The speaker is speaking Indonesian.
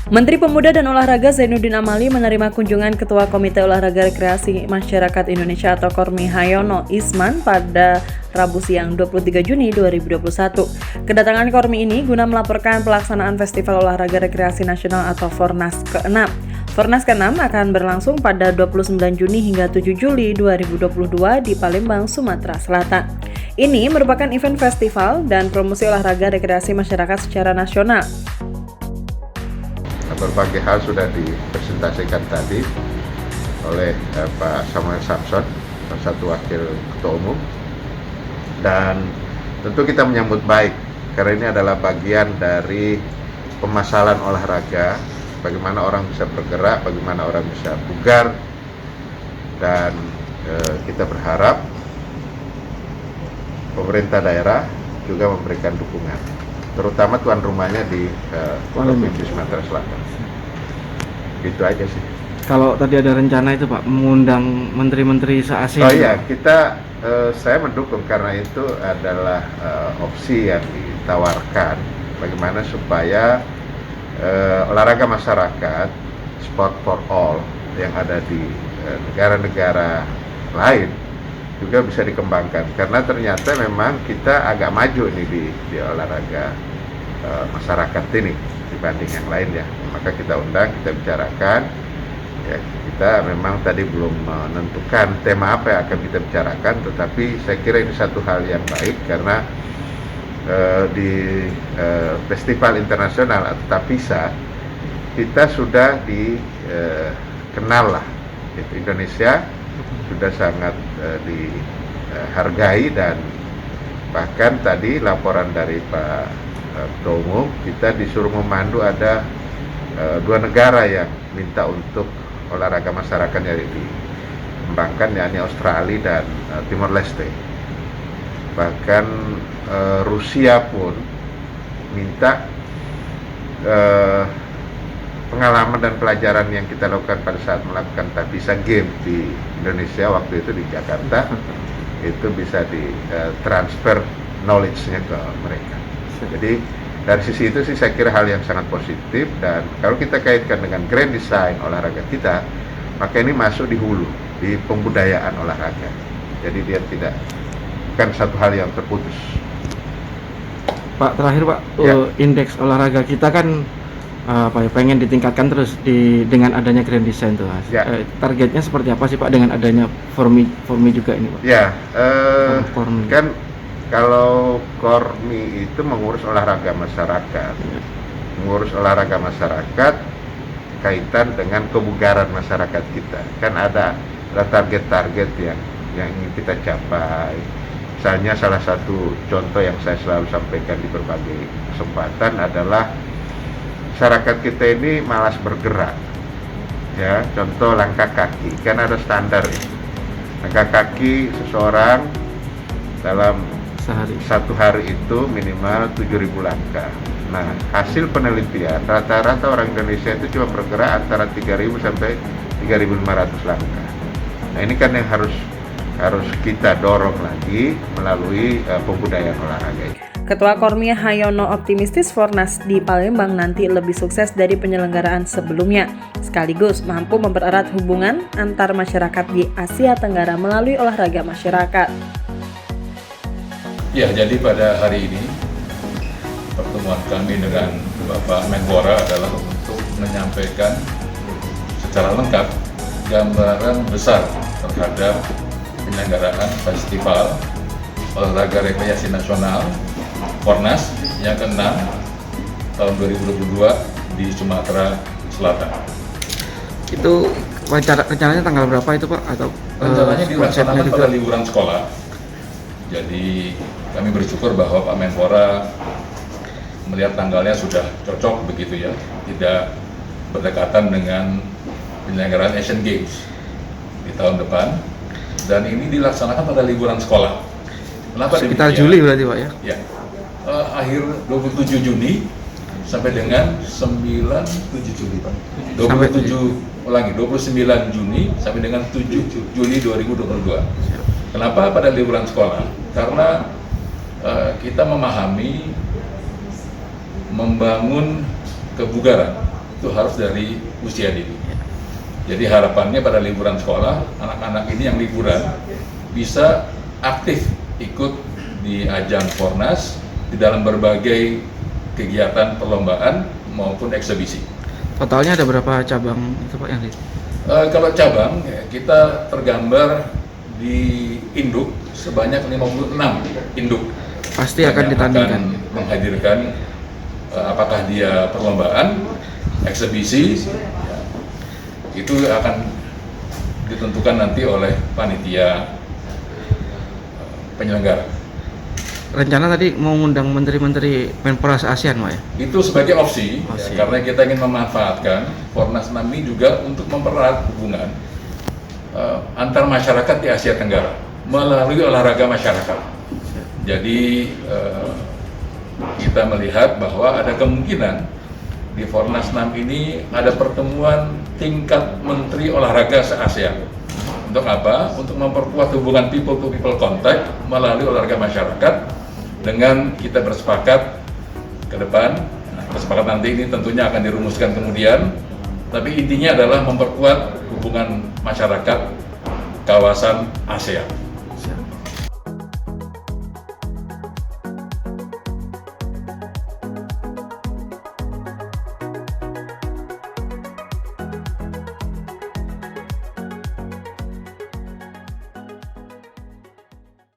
Menteri Pemuda dan Olahraga Zainuddin Amali menerima kunjungan Ketua Komite Olahraga Rekreasi Masyarakat Indonesia atau Kormi Hayono Isman pada Rabu siang 23 Juni 2021. Kedatangan Kormi ini guna melaporkan pelaksanaan Festival Olahraga Rekreasi Nasional atau Fornas ke-6. Fornas ke-6 akan berlangsung pada 29 Juni hingga 7 Juli 2022 di Palembang, Sumatera Selatan. Ini merupakan event festival dan promosi olahraga rekreasi masyarakat secara nasional. Berbagai hal sudah dipresentasikan tadi oleh Pak Samuel Samson, salah satu wakil ketua umum, dan tentu kita menyambut baik karena ini adalah bagian dari pemasalan olahraga, bagaimana orang bisa bergerak, bagaimana orang bisa bugar, dan kita berharap pemerintah daerah juga memberikan dukungan, terutama tuan rumahnya di Provinsi Sumatera Selatan. Gitu aja sih. Kalau tadi ada rencana itu Pak, mengundang menteri-menteri se-ASEAN. Oh iya, saya mendukung karena itu adalah opsi yang ditawarkan bagaimana supaya olahraga masyarakat, sport for all yang ada di negara-negara lain juga bisa dikembangkan, karena ternyata memang kita agak maju nih di olahraga masyarakat ini dibanding yang lain ya. Maka kita undang, kita bicarakan ya. Kita memang tadi belum menentukan tema apa yang akan kita bicarakan, tetapi saya kira ini satu hal yang baik karena di festival internasional atau TAPISA kita sudah dikenal lah, Indonesia sudah sangat dihargai, dan bahkan tadi laporan dari Pak Ketua Umum, kita disuruh memandu ada 2 negara yang minta untuk olahraga masyarakat yang dikembangkan, yakni Australia dan Timor Leste. Bahkan Rusia pun minta pengalaman dan pelajaran yang kita lakukan pada saat melakukan TAPISA Game di Indonesia waktu itu di Jakarta itu bisa ditransfer knowledge-nya ke mereka. Jadi dari sisi itu sih saya kira hal yang sangat positif, dan kalau kita kaitkan dengan grand design olahraga kita, maka ini masuk di hulu, di pembudayaan olahraga. Jadi dia bukan satu hal yang terputus. Pak, terakhir Pak, Ya. Indeks olahraga kita kan pengen ditingkatkan terus dengan adanya grand design tuh Mas. Ya. Targetnya seperti apa sih Pak dengan adanya Formi juga ini Pak? Ya, Formi. kan kalau Kormi itu mengurus olahraga masyarakat, mengurus olahraga masyarakat kaitan dengan kebugaran masyarakat kita. Kan ada target-target yang ingin kita capai. Misalnya salah satu contoh yang saya selalu sampaikan di berbagai kesempatan adalah masyarakat kita ini malas bergerak. Ya, contoh langkah kaki, kan ada standar itu. Langkah kaki seseorang dalam satu hari itu minimal 7.000 langkah. Nah, hasil penelitian rata-rata orang Indonesia itu cuma bergerak antara 3.000 sampai 3.500 langkah. Nah, ini kan yang harus kita dorong lagi melalui pembudayaan olahraga. Ketua Kormi Hayono optimistis Fornas di Palembang nanti lebih sukses dari penyelenggaraan sebelumnya, sekaligus mampu mempererat hubungan antar masyarakat di Asia Tenggara melalui olahraga masyarakat. Ya, jadi pada hari ini pertemuan kami dengan Bapak Menpora adalah untuk menyampaikan secara lengkap gambaran besar terhadap penyelenggaraan Festival Olahraga Rekreasi Nasional Fornas yang ke-6 tahun 2022 di Sumatera Selatan. Itu rencananya tanggal berapa itu Pak? Atau rencananya dilaksanakan pada liburan sekolah. Jadi kami bersyukur bahwa Pak Menpora melihat tanggalnya sudah cocok begitu ya, tidak berdekatan dengan penyelenggaraan Asian Games di tahun depan, dan ini dilaksanakan pada liburan sekolah. Kenapa sekitar demikian? Juli berarti Pak ya? Ya, akhir 27 Juni sampai dengan 27 Juli Pak. 29 Juni sampai dengan 7 Juli 2022. Kenapa pada liburan sekolah? Karena kita memahami membangun kebugaran itu harus dari usia dini. Jadi harapannya pada liburan sekolah, anak-anak ini yang liburan bisa aktif ikut di ajang Fornas di dalam berbagai kegiatan perlombaan maupun eksebisi. Totalnya ada berapa cabang itu Pak yang di? Kalau cabang, kita tergambar di induk sebanyak 56 induk. Pasti akan Yang ditandingkan. akan menghadirkan apakah dia perlombaan, eksebisi, ya, itu akan ditentukan nanti oleh panitia penyelenggara. Rencana tadi mau ngundang menteri-menteri Menpora ASEAN Pak ya? Itu sebagai opsi, Opsi. ya, karena kita ingin memanfaatkan Fornas 6 ini juga untuk mempererat hubungan antar masyarakat di Asia Tenggara melalui olahraga masyarakat. Jadi kita melihat bahwa ada kemungkinan di Fornas 6 ini ada pertemuan tingkat menteri olahraga se-ASEAN. Untuk apa? Untuk memperkuat hubungan people to people contact melalui olahraga masyarakat dengan kita bersepakat ke depan. Nah, kesepakatan nanti ini tentunya akan dirumuskan kemudian, tapi intinya adalah memperkuat hubungan masyarakat kawasan ASEAN.